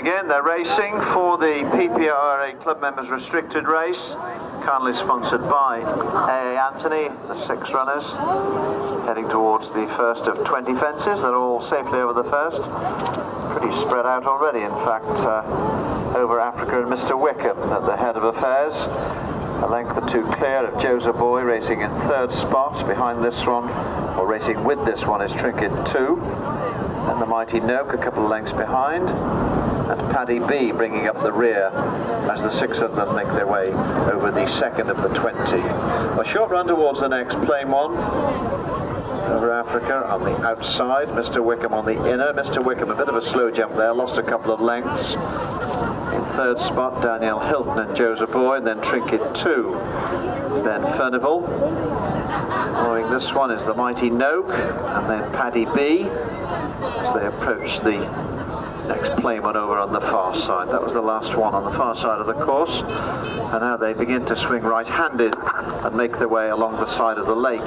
again. They're racing for the PPRA Club Members Restricted Race, kindly sponsored by A.A. Anthony, the 6 runners, heading towards the first of 20 fences. They're all safely over the first. Pretty spread out already, in fact. Over Africa and Mr. Wickham at the head of affairs. A length or two clear of Joseph Boy, racing in 3rd spot. Behind this one, or racing with this one, is Trinket 2. And the Mighty Noake a couple of lengths behind. And Paddy B bringing up the rear as the 6 of them make their way over the second of the 20. A short run towards the next plain one. Over Africa on the outside, Mr. Wickham on the inner. Mr. Wickham, a bit of a slow jump there, lost a couple of lengths. In 3rd spot, Daniel Hilton and Joseph Boy, and then Trinket 2. Ben Furnival. Following this one is the Mighty Noake, and then Paddy B as they approach the next plain one over on the far side. That was the last one on the far side of the course. And now they begin to swing right-handed and make their way along the side of the lake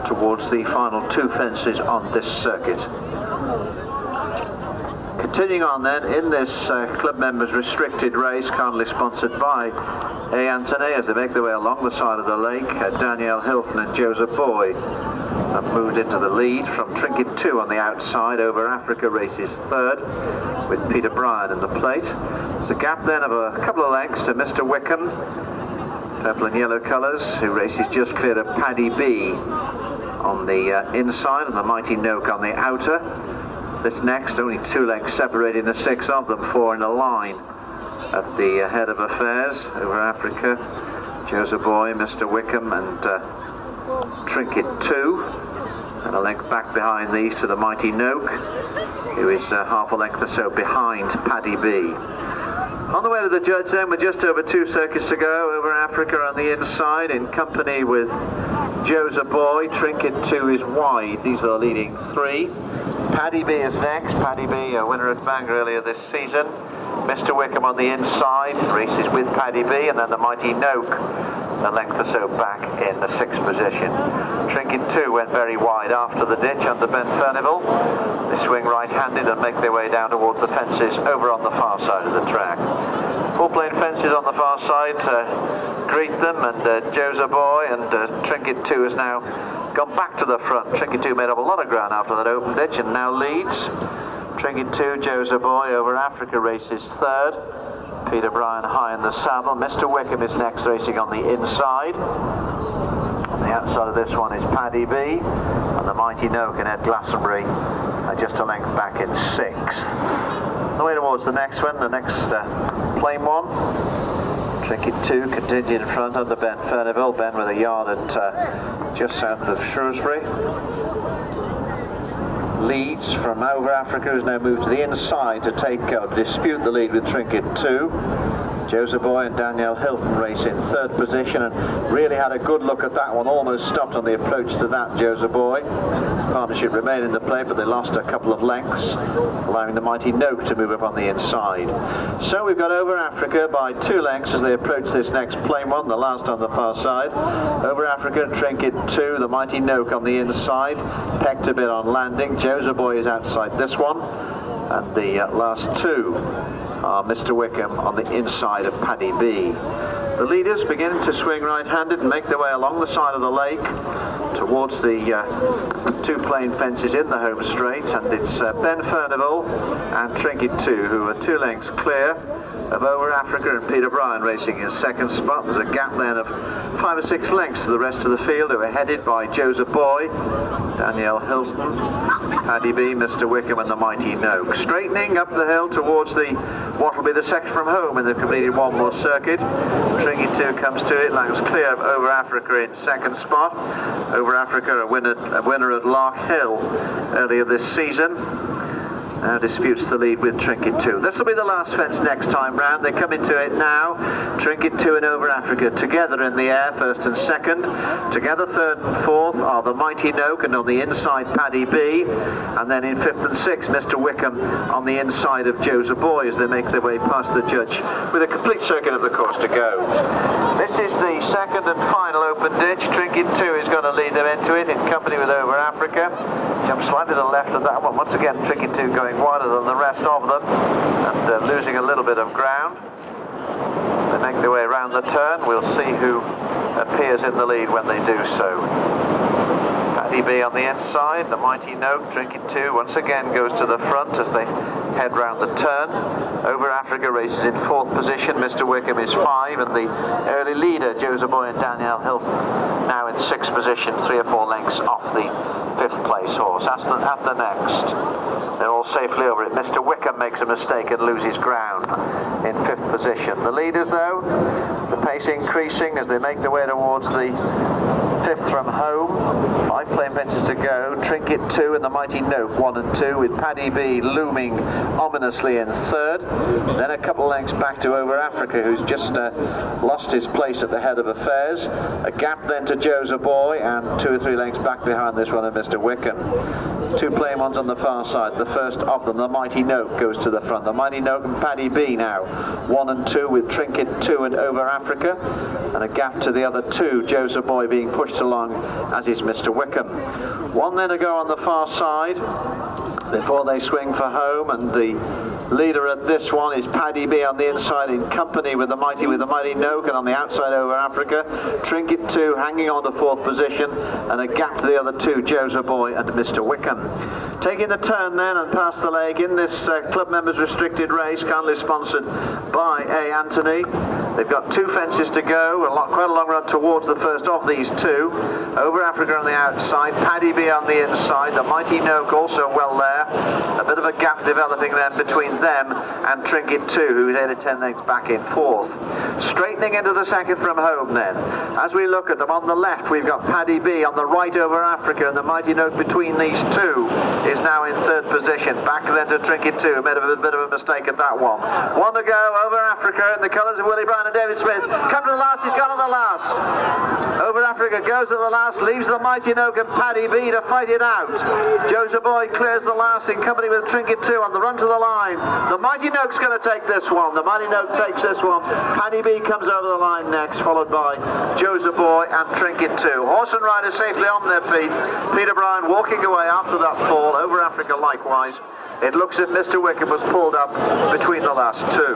towards the final 2 fences on this circuit. Continuing on then in this Club Members Restricted Race, kindly sponsored by A. Anthony, as they make their way along the side of the lake. Danielle Hilton and Joseph Boy have moved into the lead from Trinket 2 on the outside. Over Africa races 3rd with Peter Bryan in the plate. There's a gap then of a couple of lengths to Mr. Wickham, purple and yellow colours, who races just clear of Paddy B on the inside and the Mighty Noake on the outer. This next, only 2 lengths separating the 6 of them, 4 in a line at the head of affairs. Over Africa, Joseph Boy, Mr. Wickham and Trinket 2. And a length back behind these to the Mighty Noake, who is half a length or so behind Paddy B. On the way to the judge then, with just over 2 circuits to go. Over Africa on the inside in company with Joseph Boy. Trinket 2 is wide. These are the leading 3. Paddy B is next. Paddy B, a winner at Bangor earlier this season. Mr. Wickham on the inside, races with Paddy B, and then the Mighty Noake a length or so back in the 6th position. Trinket 2 went very wide after the ditch under Ben Furnival. They swing right-handed and make their way down towards the fences over on the far side of the track. 4 plain fences on the far side greet them, and Joseph Boy and Trinket 2 has now gone back to the front. Trinket 2 made up a lot of ground after that open ditch and now leads. Trinket 2, Joseph Boy, over Africa races 3rd. Peter Bryan high in the saddle. Mr. Wickham is next, racing on the inside. On the outside of this one is Paddy B, and the Mighty Noake and Ed Glastonbury are just a length back in 6th. On the way towards the next one, the next plain one. Trinket 2 continued in front under Ben Furnival. Ben with a yard at just south of Shrewsbury. Leads from Over Africa, has now moved to the inside to dispute the lead with Trinket 2. Joseph Boy and Danielle Hilton race in 3rd position, and really had a good look at that one. Almost stopped on the approach to that, Joseph Boy. Partnership remained in the play, but they lost a couple of lengths, allowing the Mighty Noake to move up on the inside. So we've got Over Africa by 2 lengths as they approach this next plain one, the last on the far side. Over Africa, Trinket 2, the Mighty Noake on the inside, pecked a bit on landing. Joseph Boy is outside this one, and the last 2 are Mr. Wickham on the inside of Paddy B. The leaders begin to swing right-handed and make their way along the side of the lake towards the 2 plain fences in the home straight, and it's Ben Furnival and Trinket 2 who are 2 lengths clear of Over Africa and Peter Bryan racing in 2nd spot. There's a gap then of 5 or 6 lengths to the rest of the field, who are headed by Joseph Boy, Danielle Hilton, Paddy B, Mr. Wickham and the Mighty Noake. Straightening up the hill towards what will be the section from home, and they've completed 1 more circuit. Trinket 2 comes to it, lands clear of Over Africa in 2nd spot. Over Africa, a winner at Lark Hill earlier this season. Now disputes the lead with Trinket 2. This will be the last fence next time round. They come into it now. Trinket 2 and Over Africa together in the air, 1st and 2nd. Together 3rd and 4th are the Mighty Noake, and on the inside Paddy B. And then in 5th and 6th, Mr. Wickham on the inside of Joseph Boy as they make their way past the judge with a complete circuit of the course to go. This is the 2nd and final open ditch. Trinket 2 is going to lead them into it in company with Over Africa. Jump slightly to the left of that one. Once again, Trinket 2 going going wider than the rest of them and losing a little bit of ground. They make their way around the turn. We'll see who appears in the lead when they do so. Paddy B on the inside, the Mighty Noake, Drinking 2, once again goes to the front as they head round the turn. Over Africa races in 4th position, Mr. Wickham is 5, and the early leader, Joseph Boy and Danielle Hilton, now in 6th position, 3 or 4 lengths off the 5th place horse. At the next, they're all safely over it. Mr. Wickham makes a mistake and loses ground in 5th position. The leaders, though, the pace increasing as they make their way towards the 5th from home. 5 plain fences to go. Trinket 2 and the Mighty Noake 1 and 2, with Paddy B looming ominously in 3rd. Then a couple lengths back to Over Africa, who's just lost his place at the head of affairs. A gap then to Joseph Boy, and 2 or 3 lengths back behind this one of Mr. Wickham. 2 plain ones on the far side. The first of them, the Mighty Noake, goes to the front. The Mighty Noake and Paddy B now 1 and 2, with Trinket 2 and Over Africa, and a gap to the other 2, Joseph Boy being pushed along, as is Mr. Wickham. 1 then to go on the far side before they swing for home, and the leader at this one is Paddy B on the inside in company with the Mighty Noake, and on the outside Over Africa, Trinket 2 hanging on to 4th position, and a gap to the other 2, Joseph Boy and Mr. Wickham. Taking the turn then and past the leg in this club members restricted race, kindly sponsored by A. Anthony. They've got 2 fences to go, quite a long run towards the first of these 2. Over Africa on the outside, Paddy B on the inside, the Mighty Noake also well there. A bit of a gap developing then between them and Trinket 2, who's 8 or 10 lengths back in 4th. Straightening into the 2nd from home then. As we look at them, on the left we've got Paddy B, on the right Over Africa, and the Mighty Noake between these 2 is now in 3rd position. Back then to Trinket 2, made a bit of a mistake at that one. 1 to go, Over Africa, in the colours of Willie Brown and David Smith. Come to the last, he's gone on the last. Over Africa goes at the last, leaves the Mighty Noake and Paddy B to fight it out. Joseph Boy clears the last in company with Trinket 2 on the run to the line. The Mighty Noake's going to take this one. The Mighty Noake takes this one. Paddy B comes over the line next, followed by Joseph Boy and Trinket 2. Horse and rider safely on their feet. Peter Bryan walking away after that fall. Over Africa likewise. It looks as if Mr. Wickham was pulled up between the last 2.